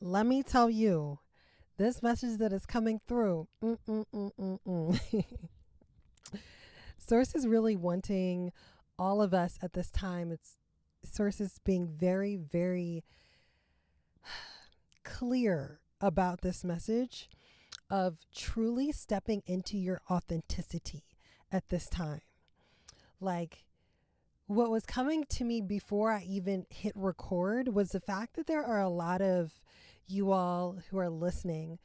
let me tell you, this message that is coming through, Source is really wanting all of us at this time. It's Source is being very, very clear about this message of truly stepping into your authenticity at this time. Like, what was coming to me before I even hit record was the fact that there are a lot of you all who are listening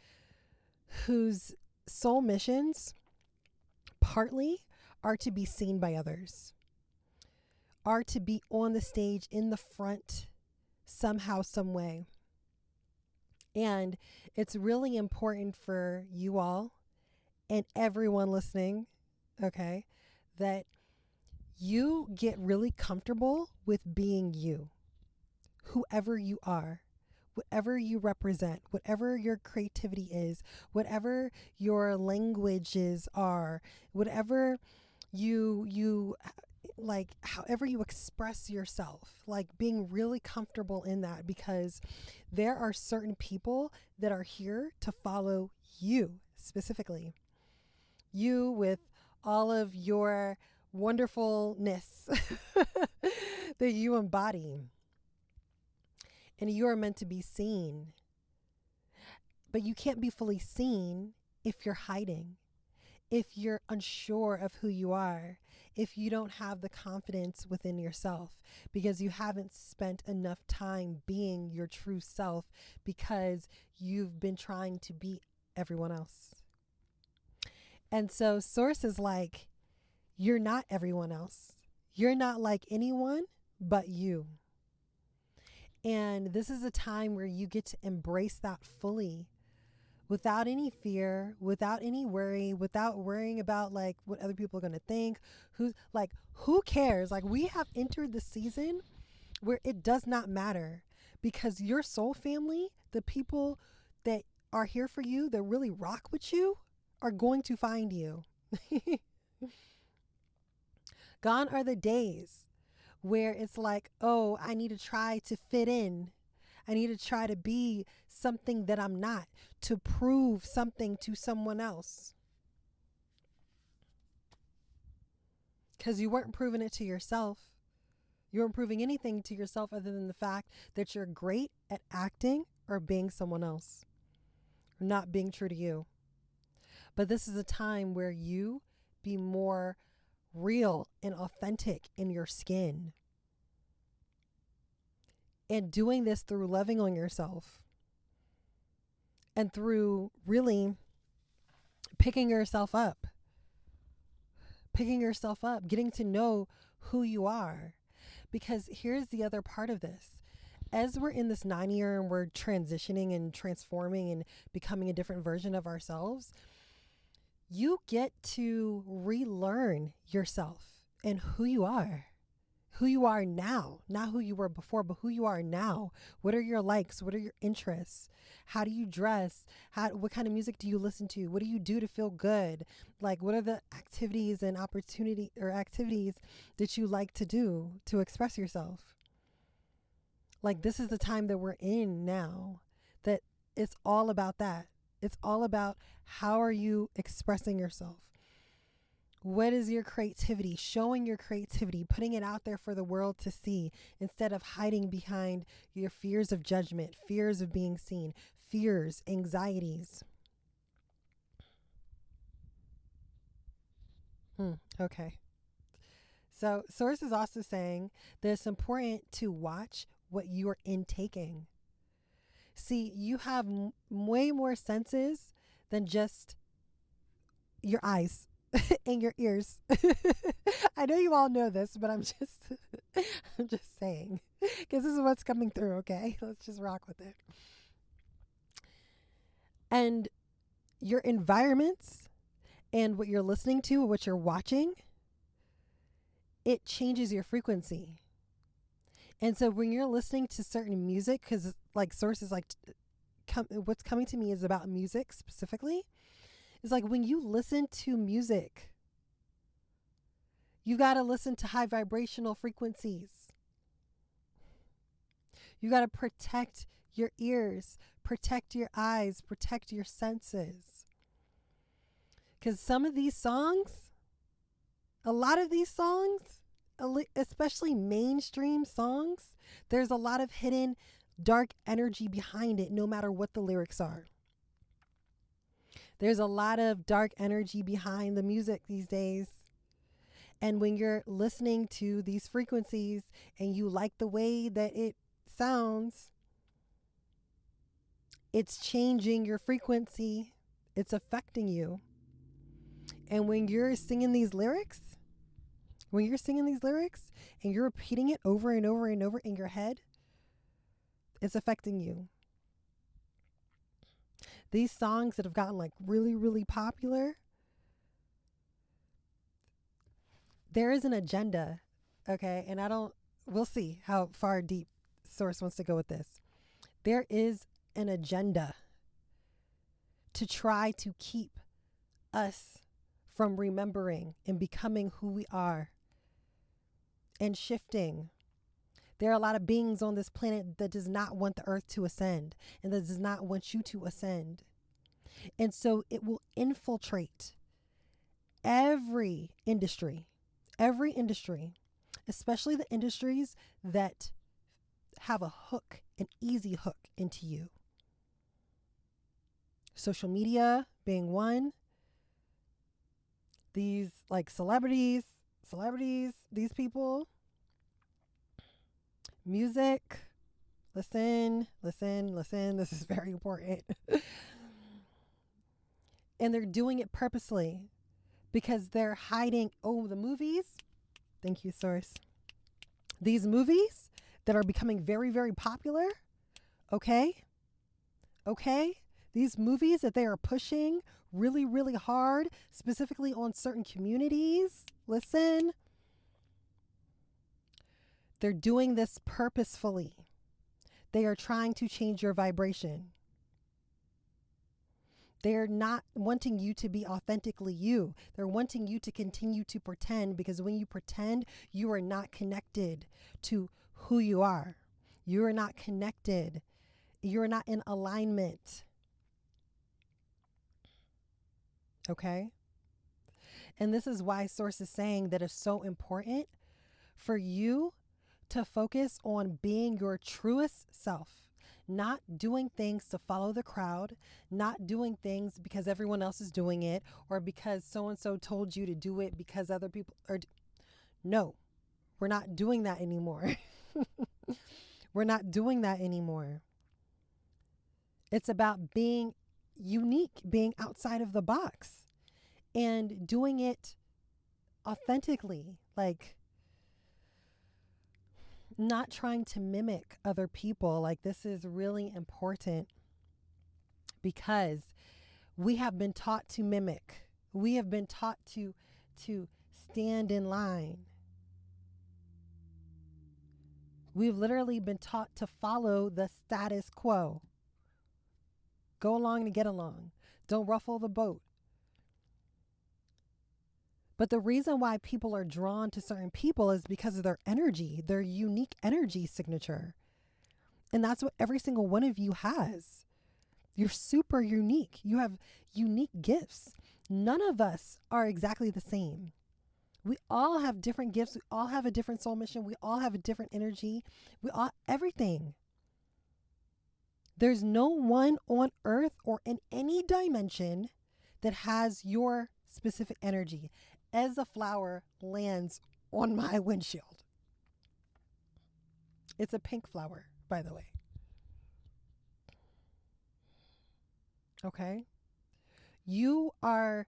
whose soul missions partly are to be seen by others, are to be on the stage in the front somehow, some way. And it's really important for you all and everyone listening, okay, that you get really comfortable with being you, whoever you are, whatever you represent, whatever your creativity is, whatever your languages are, whatever you like, however you express yourself, like being really comfortable in that, because there are certain people that are here to follow you specifically. You with all of your wonderfulness that you embody. And you are meant to be seen. But you can't be fully seen if you're hiding, if you're unsure of who you are, if you don't have the confidence within yourself, because you haven't spent enough time being your true self because you've been trying to be everyone else. And so Source is like, you're not everyone else. You're not like anyone but you. And this is a time where you get to embrace that fully, without any fear, without any worry, without worrying about like what other people are going to think. Who cares? Like, we have entered the season where it does not matter, because your soul family, the people that are here for you, that really rock with you, are going to find you. Gone are the days where it's like, oh, I need to try to fit in. I need to try to be something that I'm not, to prove something to someone else. Because you weren't proving it to yourself. You weren't proving anything to yourself other than the fact that you're great at acting or being someone else, or not being true to you. But this is a time where you be more real and authentic in your skin. And doing this through loving on yourself and through really picking yourself up, getting to know who you are. Because here's the other part of this. As we're in this 9 year and we're transitioning and transforming and becoming a different version of ourselves, you get to relearn yourself and who you are. Who you are now, not who you were before, but who you are now. What are your likes? What are your interests? How do you dress? What kind of music do you listen to? What do you do to feel good? Like, what are the activities and activities that you like to do to express yourself? Like, this is the time that we're in now, that it's all about that. It's all about, how are you expressing yourself? What is your creativity? Showing your creativity, putting it out there for the world to see, instead of hiding behind your fears of judgment, fears of being seen, fears, anxieties. Okay. So Source is also saying that it's important to watch what you're intaking. See, you have way more senses than just your eyes and your ears. I know you all know this, but I'm just saying, because this is what's coming through. Okay, let's just rock with it. And your environments and what you're listening to, what you're watching, it changes your frequency. And so when you're listening to certain music, because like Sources, like what's coming to me is about music specifically. It's like, when you listen to music, you got to listen to high vibrational frequencies. You got to protect your ears, protect your eyes, protect your senses. Because some of these songs, a lot of these songs, especially mainstream songs, there's a lot of hidden dark energy behind it, no matter what the lyrics are. There's a lot of dark energy behind the music these days. And when you're listening to these frequencies and you like the way that it sounds, it's changing your frequency, it's affecting you. And when you're singing these lyrics, and you're repeating it over and over and over in your head, it's affecting you. These songs that have gotten like really, really popular, there is an agenda, okay? And we'll see how far deep Source wants to go with this. There is an agenda to try to keep us from remembering and becoming who we are and shifting. There are a lot of beings on this planet that does not want the earth to ascend and that does not want you to ascend. And so it will infiltrate every industry, especially the industries that have a hook, an easy hook into you. Social media being one. These like celebrities, these people. Music. Listen. This is very important. And they're doing it purposely because they're hiding. Oh, the movies. Thank you, Source. These movies that are becoming very, very popular. Okay. These movies that they are pushing really, really hard, specifically on certain communities. Listen. They're doing this purposefully. They are trying to change your vibration. They're not wanting you to be authentically you. They're wanting you to continue to pretend, because when you pretend, you are not connected to who you are. You are not connected. You're not in alignment. Okay? And this is why Source is saying that it's so important for you to focus on being your truest self, not doing things to follow the crowd, not doing things because everyone else is doing it or because so-and-so told you to do it because other people are. No, we're not doing that anymore. We're not doing that anymore. It's about being unique, being outside of the box and doing it authentically, like not trying to mimic other people. Like, this is really important because we have been taught to mimic. We have been taught to stand in line. We've literally been taught to follow the status quo. Go along to get along. Don't ruffle the boat. But the reason why people are drawn to certain people is because of their energy, their unique energy signature. And that's what every single one of you has. You're super unique. You have unique gifts. None of us are exactly the same. We all have different gifts. We all have a different soul mission. We all have a different energy. Everything. There's no one on earth or in any dimension that has your specific energy. As a flower lands on my windshield. It's a pink flower, by the way. Okay? You are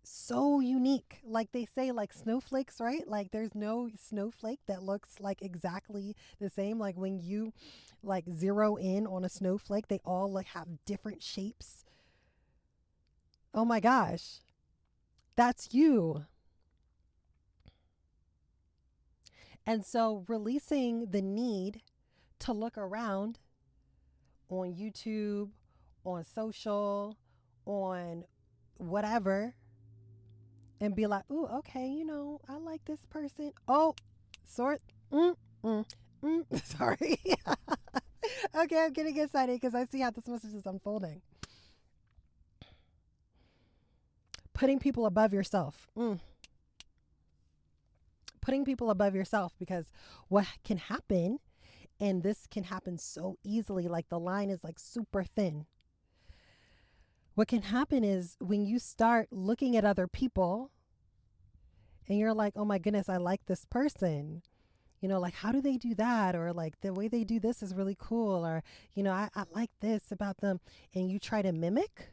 so unique. Like they say, like snowflakes, right? Like there's no snowflake that looks like exactly the same. Like when you like zero in on a snowflake, they all like have different shapes. Oh my gosh. That's you. And so releasing the need to look around on YouTube, on social, on whatever, and be like, ooh, okay, I like this person. Oh, sorry. Sorry. Okay, I'm getting excited because I see how this message is unfolding. Putting people above yourself. Putting people above yourself, because what can happen, and this can happen so easily, like the line is like super thin. What can happen is when you start looking at other people and you're like, oh my goodness, I like this person. You know, like, how do they do that? Or like, the way they do this is really cool. Or, I like this about them. And you try to mimic.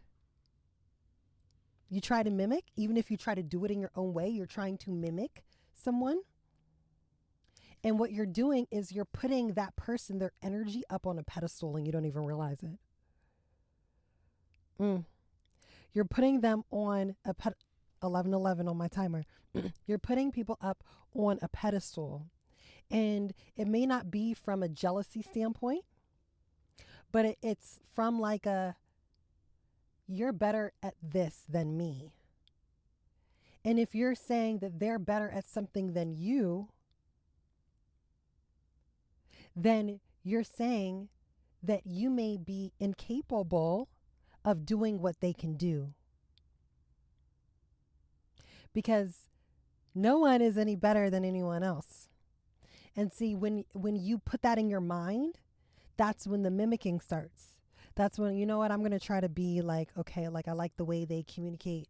Even if you try to do it in your own way, you're trying to mimic someone. And what you're doing is you're putting that person, their energy, up on a pedestal, and you don't even realize it. You're putting them on 11:11 on my timer. You're putting people up on a pedestal. And it may not be from a jealousy standpoint, but it's from like you're better at this than me. And if you're saying that they're better at something than you, then you're saying that you may be incapable of doing what they can do. Because no one is any better than anyone else. And see, when you put that in your mind, that's when the mimicking starts. That's when, you know what, I'm going to try to be like, okay, like I like the way they communicate.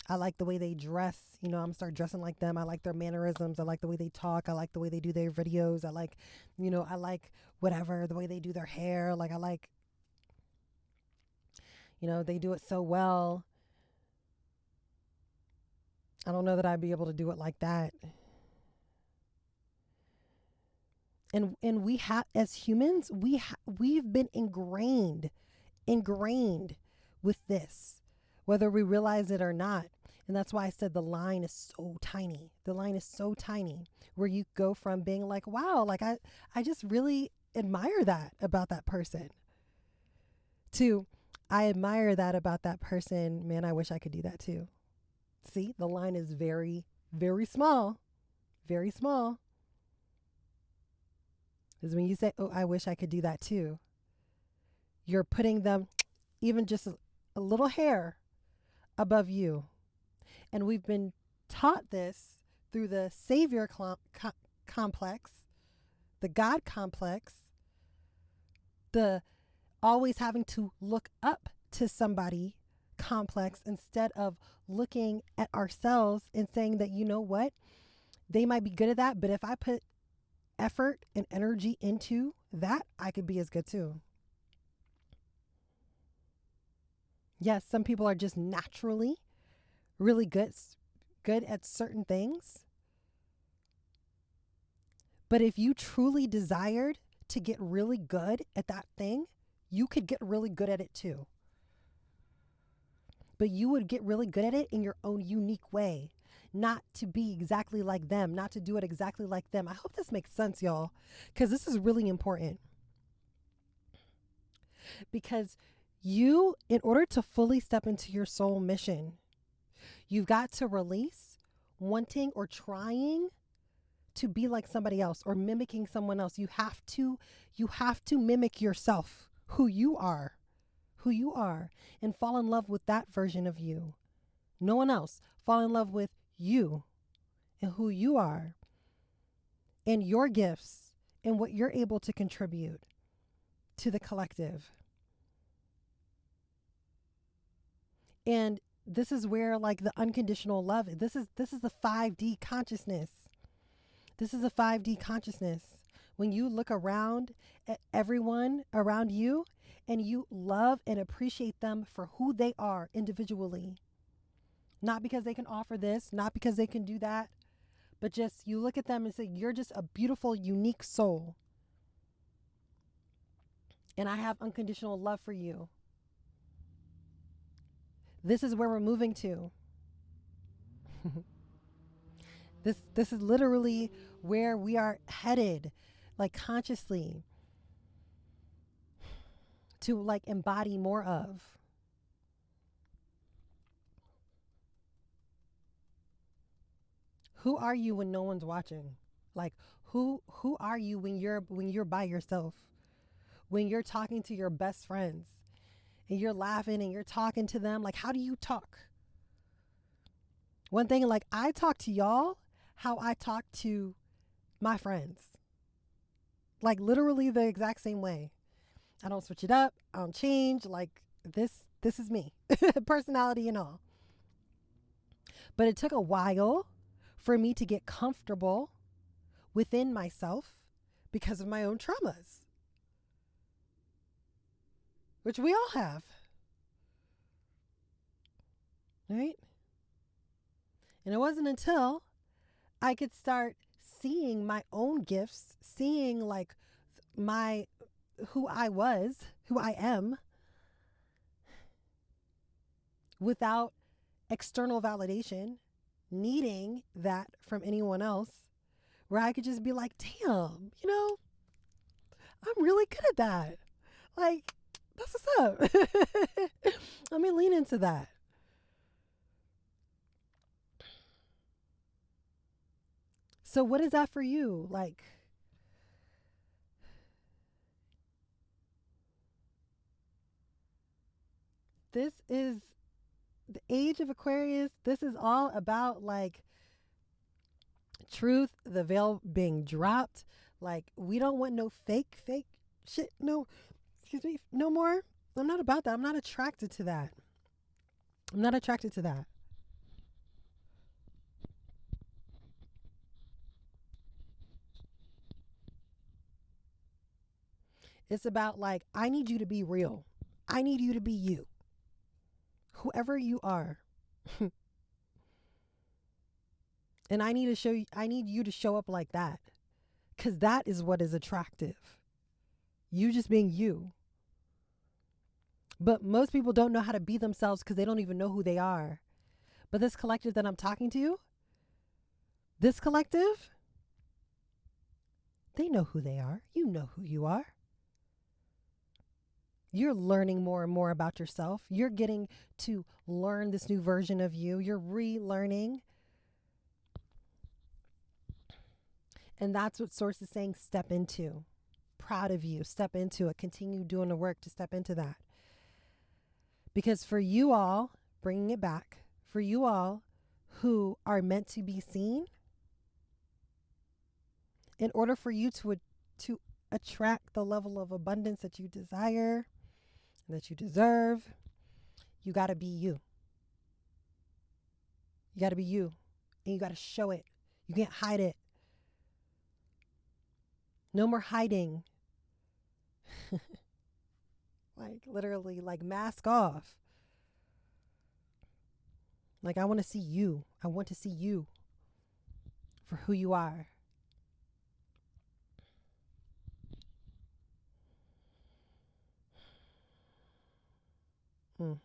I like the way they dress. I'm going to start dressing like them. I like their mannerisms. I like the way they talk. I like the way they do their videos. I like whatever, the way they do their hair. Like I like, they do it so well. I don't know that I'd be able to do it like that. And we have, as humans, we've been ingrained with this, whether we realize it or not. And that's why I said the line is so tiny. The line is so tiny, where you go from being like, wow, like I just really admire that about that person, to I admire that about that person. Man, I wish I could do that too. See, the line is very, very small. Very small. Is when you say, oh, I wish I could do that too. You're putting them even just a little hair above you. And we've been taught this through the savior complex, the God complex, the always having to look up to somebody complex, instead of looking at ourselves and saying that, you know what, they might be good at that, but if I put effort and energy into that, I could be as good too. Yes, some people are just naturally really good at certain things. But if you truly desired to get really good at that thing, you could get really good at it too. But you would get really good at it in your own unique way, not to be exactly like them, not to do it exactly like them. I hope this makes sense, y'all, because this is really important. Because you, in order to fully step into your soul mission, you've got to release wanting or trying to be like somebody else or mimicking someone else. You have to mimic yourself, who you are, and fall in love with that version of you. No one else. Fall in love with you and who you are and your gifts and what you're able to contribute to the collective. And this is where, like, the unconditional love, this is the 5D consciousness. This is a 5D consciousness. When you look around at everyone around you and you love and appreciate them for who they are individually, not because they can offer this, not because they can do that, but just you look at them and say, you're just a beautiful, unique soul. And I have unconditional love for you. This is where we're moving to. This is literally where we are headed, like consciously, to like embody more of. Who are you when no one's watching? Like who are you when you're by yourself? when you're talking to your best friends and you're laughing and you're talking to them, like, how do you talk? One thing, like, I talk to y'all how I talk to my friends. Like, literally the exact same way. I don't switch it up. I don't change. Like, this is me, personality and all. But it took a while for me to get comfortable within myself because of my own traumas, which we all have, right? And it wasn't until I could start seeing my own gifts, seeing like my who I was, who I am, without external validation, needing that from anyone else, where I could just be like, damn, I'm really good at that. Like, that's what's up. Let me lean into that. So what is that for you? Like, this is the age of Aquarius. This is all about like truth, the veil being dropped. Like, we don't want no fake shit. No, excuse me, no more. I'm not about that. I'm not attracted to that. I'm not attracted to that. It's about like, I need you to be real. I need you to be you. Whoever you are. And I need you to show up like that. Cause that is what is attractive. You just being you. But most people don't know how to be themselves because they don't even know who they are. But this collective that I'm talking to, this collective, they know who they are. You know who you are. You're learning more and more about yourself. You're getting to learn this new version of you. You're relearning. And that's what Source is saying, step into. Proud of you. Step into it. Continue doing the work to step into that. Because for you all, bringing it back, for you all who are meant to be seen, in order for you to attract the level of abundance that you desire, that you deserve, you got to be you. You got to be you. And you got to show it. You can't hide it. No more hiding. Like, literally, like, mask off. Like, I want to see you. I want to see you for who you are. Mm.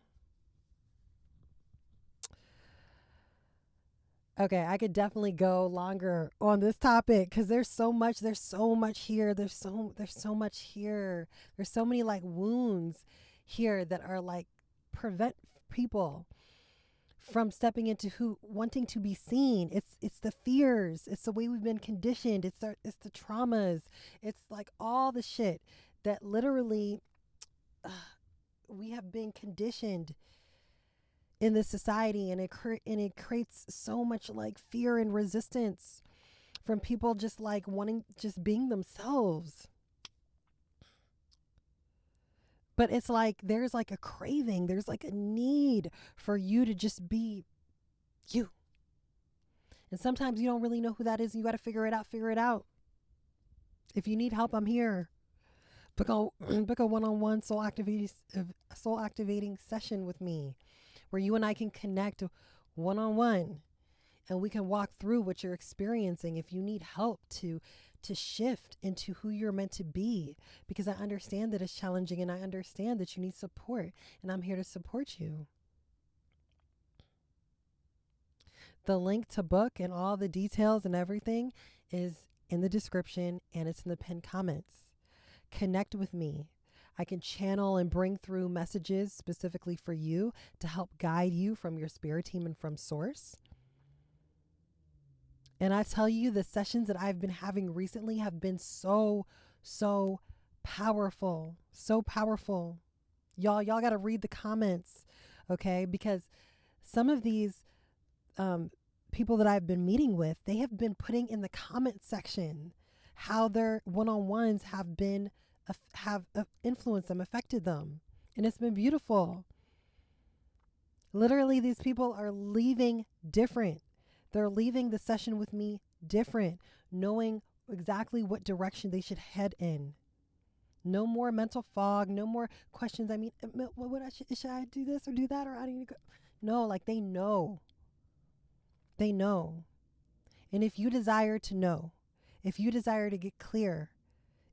Okay, I could definitely go longer on this topic because there's so much here. There's so much here. There's so many like wounds here that are like prevent people from stepping into who wanting to be seen. It's the fears. It's the way we've been conditioned. It's the traumas. It's like all the shit that literally we have been conditioned in this society, and it creates so much like fear and resistance from people just like wanting just being themselves. But it's like there's like a craving, there's like a need for you to just be you. And sometimes you don't really know who that is. You got to figure it out. If you need help, I'm here. Book a one-on-one soul activating session with me where you and I can connect one-on-one and we can walk through what you're experiencing if you need help to shift into who you're meant to be, because I understand that it's challenging and I understand that you need support, and I'm here to support you. The link to book and all the details and everything is in the description, and it's in the pinned comments. Connect with me. I can channel and bring through messages specifically for you to help guide you from your spirit team and from source. And I tell you, the sessions that I've been having recently have been so Powerful. So powerful. Y'all got to read the comments, okay? Because some of these people that I've been meeting with, they have been putting in the comment section how their one-on-ones have been have influenced them, affected them, and it's been beautiful. Literally, these people are leaving different. They're leaving the session with me different, knowing exactly what direction they should head in. No more mental fog, no more questions. I mean, should I do this or do that, or I need to go? No, like they know. They know. And if you desire to know, if you desire to get clear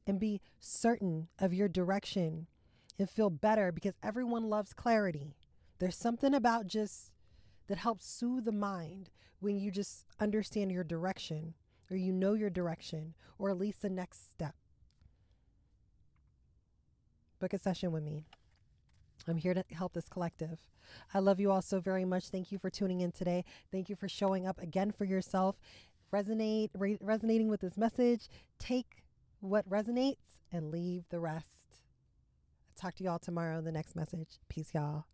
and be certain of your direction and feel better, because everyone loves clarity. There's something about just that helps soothe the mind when you just understand your direction, or you know your direction, or at least the next step. Book a session with me. I'm here to help this collective. I love you all so very much. Thank you for tuning in today. Thank you for showing up again for yourself. Resonating with this message. Take what resonates and leave the rest. I'll talk to you all tomorrow in the next message. Peace, y'all.